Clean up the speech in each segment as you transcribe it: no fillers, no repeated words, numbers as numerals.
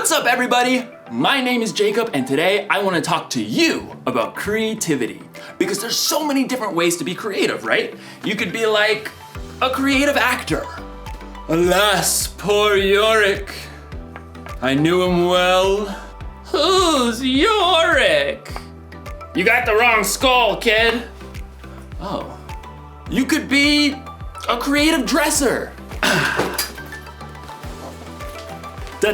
What's up, everybody? My name is Jacob, and today I want to talk to you about creativity. Because there's so many different ways to be creative, right? You could be like a creative actor. Alas, poor Yorick. I knew him well. Who's Yorick? You got the wrong skull, kid. Oh. You could be a creative dresser. Hey!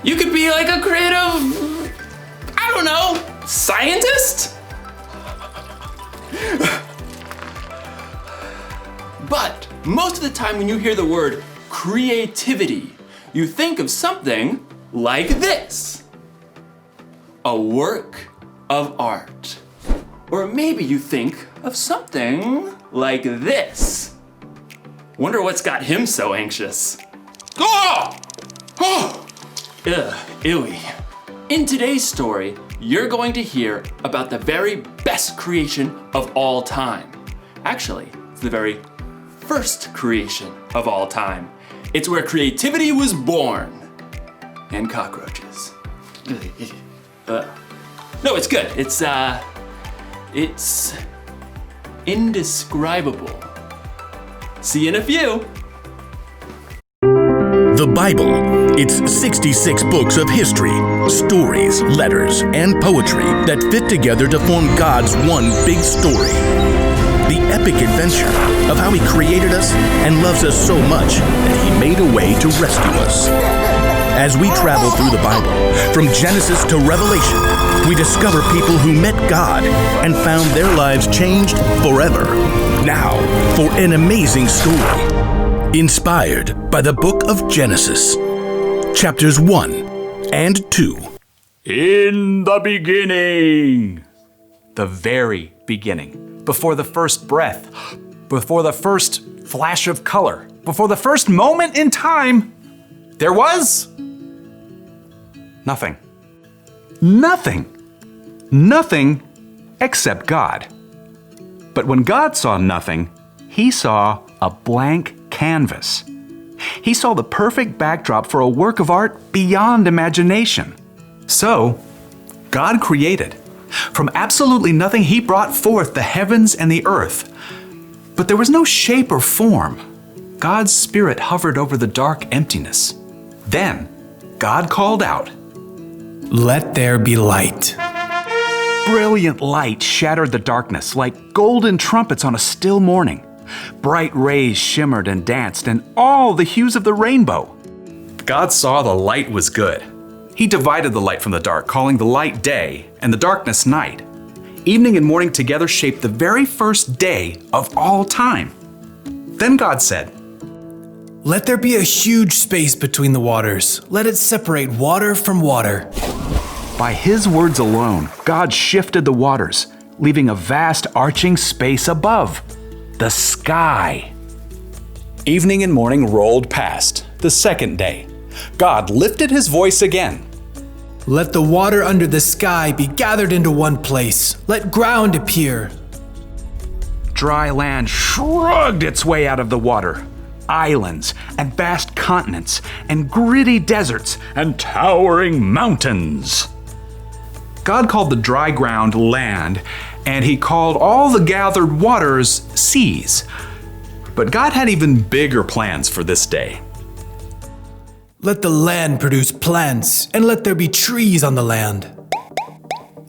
You could be like a creative, I don't know, scientist? But most of the time when you hear the word creativity, you think of something like this. A work of art. Or maybe you think of something like this. Wonder what's got him so anxious. Oh! Oh! Ugh, ewy. In today's story, you're going to hear about the very best creation of all time. Actually, it's the very first creation of all time. It's where creativity was born. And cockroaches. No, it's good. It's indescribable. See you in a few. The Bible. It's 66 books of history, stories, letters, and poetry that fit together to form God's one big story. The epic adventure of how He created us and loves us so much that He made a way to rescue us. As we travel through the Bible, from Genesis to Revelation, we discover people who met God and found their lives changed forever. Now, for an amazing story, inspired by the book of Genesis, chapters 1 and 2. In the beginning. The very beginning. Before the first breath. Before the first flash of color. Before the first moment in time. There was nothing. Nothing. Nothing except God. But when God saw nothing, He saw a blank canvas. He saw the perfect backdrop for a work of art beyond imagination. So, God created. From absolutely nothing, He brought forth the heavens and the earth. But there was no shape or form. God's Spirit hovered over the dark emptiness. Then, God called out, "Let there be light." Brilliant light shattered the darkness like golden trumpets on a still morning. Bright rays shimmered and danced in all the hues of the rainbow. God saw the light was good. He divided the light from the dark, calling the light day and the darkness night. Evening and morning together shaped the very first day of all time. Then God said, "Let there be a huge space between the waters. Let it separate water from water." By His words alone, God shifted the waters, leaving a vast arching space above, the sky. Evening and morning rolled past, the second day. God lifted His voice again. "Let the water under the sky be gathered into one place. Let ground appear." Dry land shrugged its way out of the water. Islands and vast continents and gritty deserts and towering mountains. God called the dry ground land, and He called all the gathered waters seas. But God had even bigger plans for this day. "Let the land produce plants, and let there be trees on the land."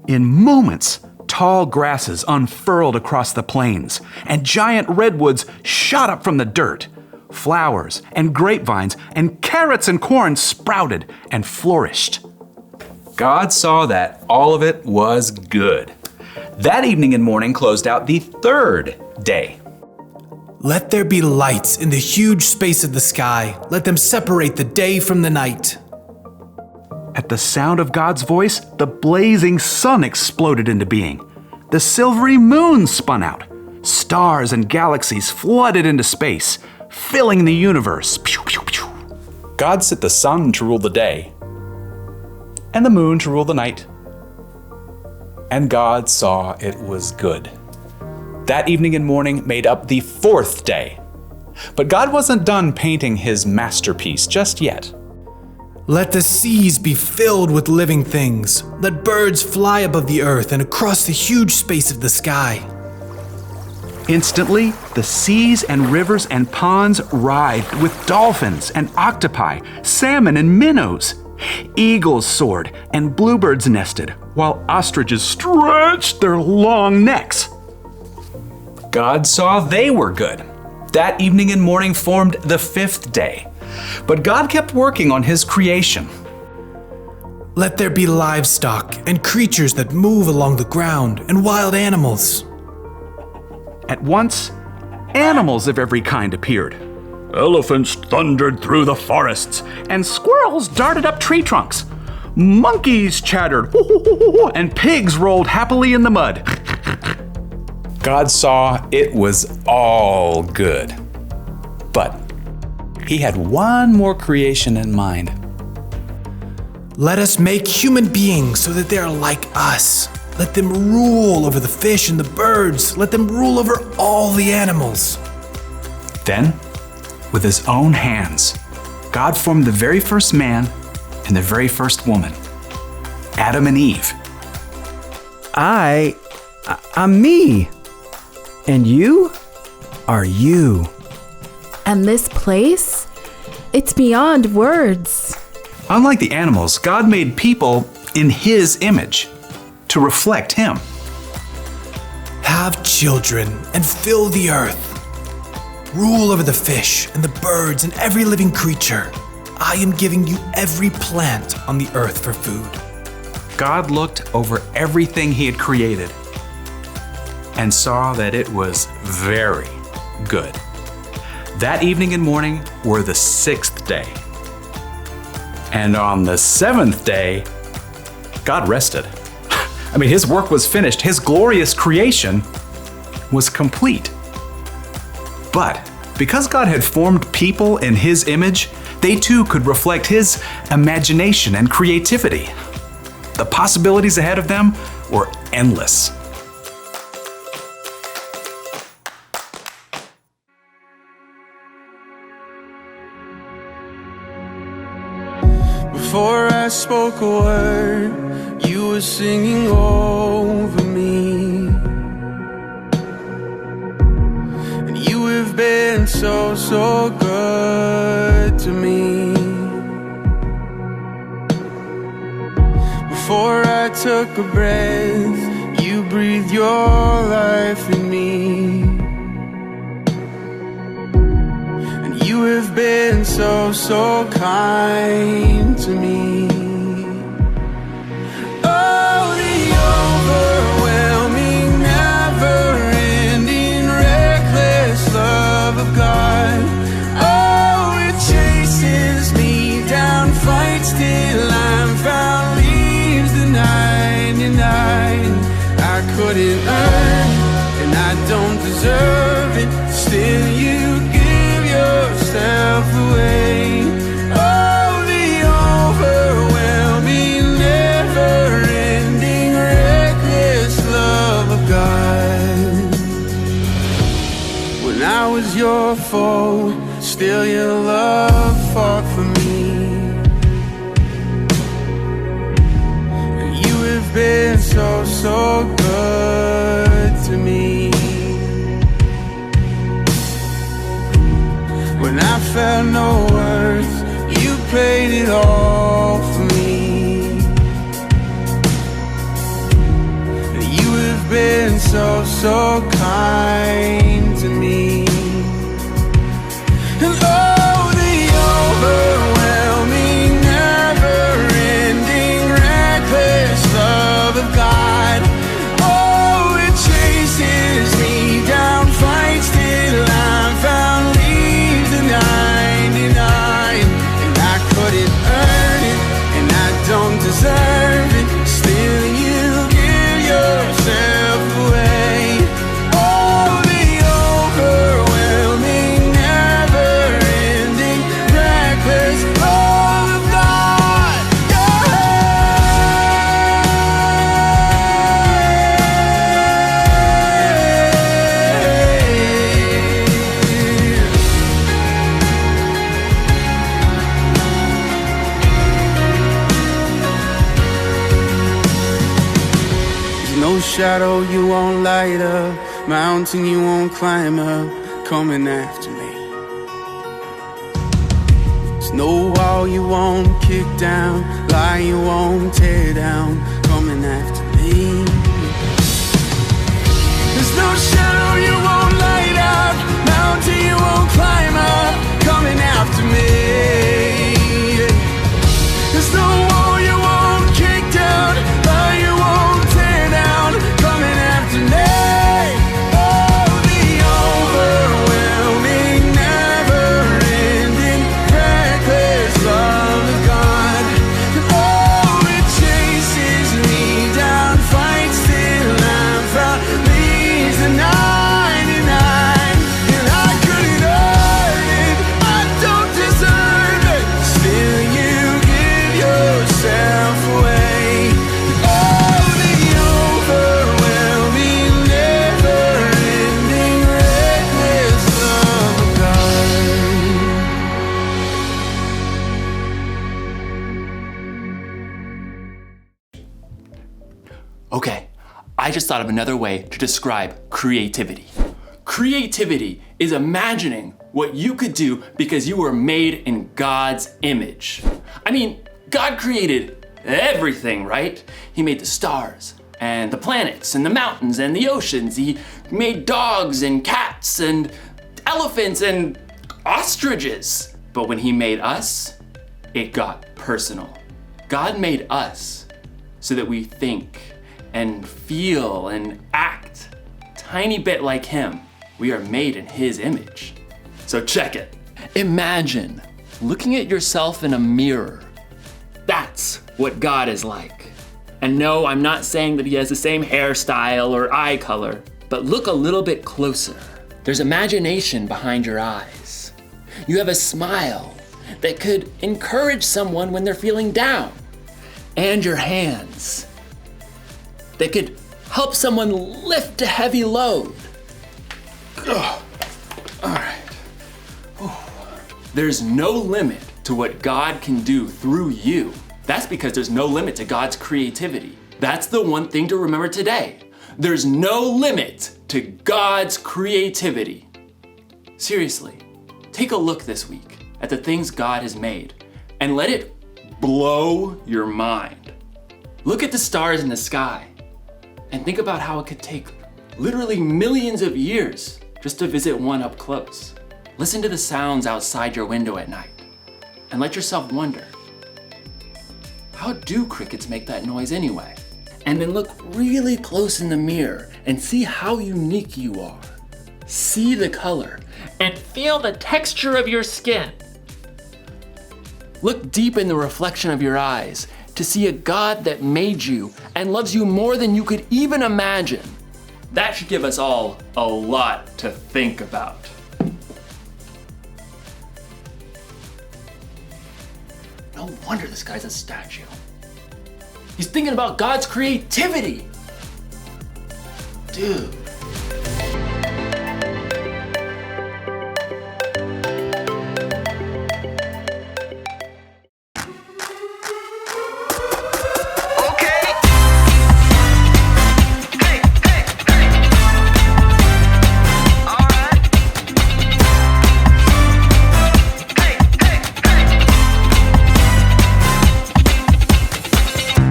In moments, tall grasses unfurled across the plains, and giant redwoods shot up from the dirt. Flowers and grapevines and carrots and corn sprouted and flourished. God saw that all of it was good. That evening and morning closed out the third day. "Let there be lights in the huge space of the sky. Let them separate the day from the night." At the sound of God's voice, the blazing sun exploded into being. The silvery moon spun out. Stars and galaxies flooded into space, filling the universe. Pew, pew, pew. God set the sun to rule the day, and the moon to rule the night. And God saw it was good. That evening and morning made up the fourth day. But God wasn't done painting his masterpiece just yet. Let the seas be filled with living things. Let birds fly above the earth and across the huge space of the sky. Instantly, the seas and rivers and ponds writhed with dolphins and octopi, salmon and minnows. Eagles soared and bluebirds nested, while ostriches stretched their long necks. God saw they were good. That evening and morning formed the 5th day. But God kept working on his creation. Let there be livestock and creatures that move along the ground and wild animals. At once, animals of every kind appeared. Elephants thundered through the forests, and squirrels darted up tree trunks. Monkeys chattered, and pigs rolled happily in the mud. God saw it was all good. But he had one more creation in mind. Let us make human beings so that they are like us. Let them rule over the fish and the birds. Let them rule over all the animals. Then, with his own hands, God formed the very first man and the very first woman, Adam and Eve. I'm me. And you are you. And this place? It's beyond words. Unlike the animals, God made people in his image to reflect him. Have children and fill the earth. Rule over the fish and the birds and every living creature. I am giving you every plant on the earth for food. God looked over everything he had created and saw that it was very good. That evening and morning were the 6th day. And on the 7th day, God rested. His work was finished. His glorious creation was complete. But because God had formed people in his image, they too could reflect his imagination and creativity. The possibilities ahead of them were endless. Before I spoke a word, you were singing over me. And you have been so, so good to me. Before I took a breath, you breathed your life in me. And you have been so, so kind to me. Oh, the overwhelming, never-ending, reckless love of God. Oh, it chases me down, fights till I'm found, leaves the 99. I couldn't earn it, and I don't deserve it. Still you give yourself away. Oh, the overwhelming, never-ending, reckless love of God. When I was your foe, still your love fought for me. And you have been so, so good to me. When I felt no worth, you paid it all for me. And you have been so, so kind to me. And oh, the overwhelming, never-ending, reckless love of God. Oh, it chases me down, fights till I'm found, leaves the 99. And I couldn't earn it, and I don't deserve it. Still you give yourself away. Oh, the overwhelming, shadow you won't light up, mountain you won't climb up, coming after me. There's no wall you won't kick down, lie you won't tear down, coming after me. There's no shadow you won't light up, mountain you won't climb up, coming after me. There's no wall you won't kick down, lie you won't tear down, coming after me. Oh, the overwhelming, never-ending, reckless love of God. And oh, it chases me down, fights till I'm found, leaves the 99, and I couldn't earn it, I don't deserve it, still you give yourself away. Oh, the overwhelming, never-ending, reckless love of God. Okay, I just thought of another way to describe creativity. Creativity is imagining what you could do because you were made in God's image. I mean, God created everything, right? He made the stars and the planets and the mountains and the oceans. He made dogs and cats and elephants and ostriches. But when he made us, it got personal. God made us so that we think and feel and act tiny bit like him. We are made in his image. So check it. Imagine looking at yourself in a mirror. That's what God is like. And no, I'm not saying that he has the same hairstyle or eye color, but look a little bit closer. There's imagination behind your eyes. You have a smile that could encourage someone when they're feeling down. And your hands that could help someone lift a heavy load. Ugh. All right. Whew. There's no limit to what God can do through you. That's because there's no limit to God's creativity. That's the one thing to remember today. There's no limit to God's creativity. Seriously, take a look this week at the things God has made and let it blow your mind. Look at the stars in the sky and think about how it could take literally millions of years just to visit one up close. Listen to the sounds outside your window at night and let yourself wonder, how do crickets make that noise anyway? And then look really close in the mirror and see how unique you are. See the color and feel the texture of your skin. Look deep in the reflection of your eyes to see a God that made you and loves you more than you could even imagine. That should give us all a lot to think about. No wonder this guy's a statue. He's thinking about God's creativity. Dude.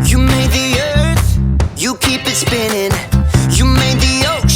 You made the earth, you keep it spinning. You made the ocean.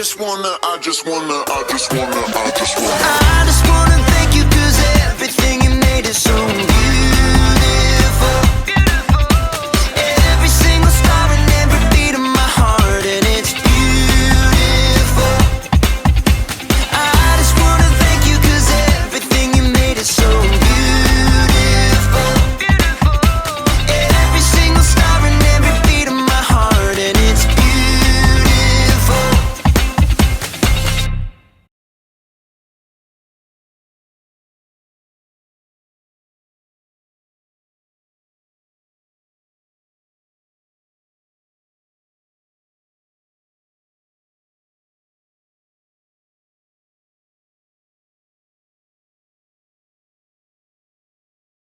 just wanna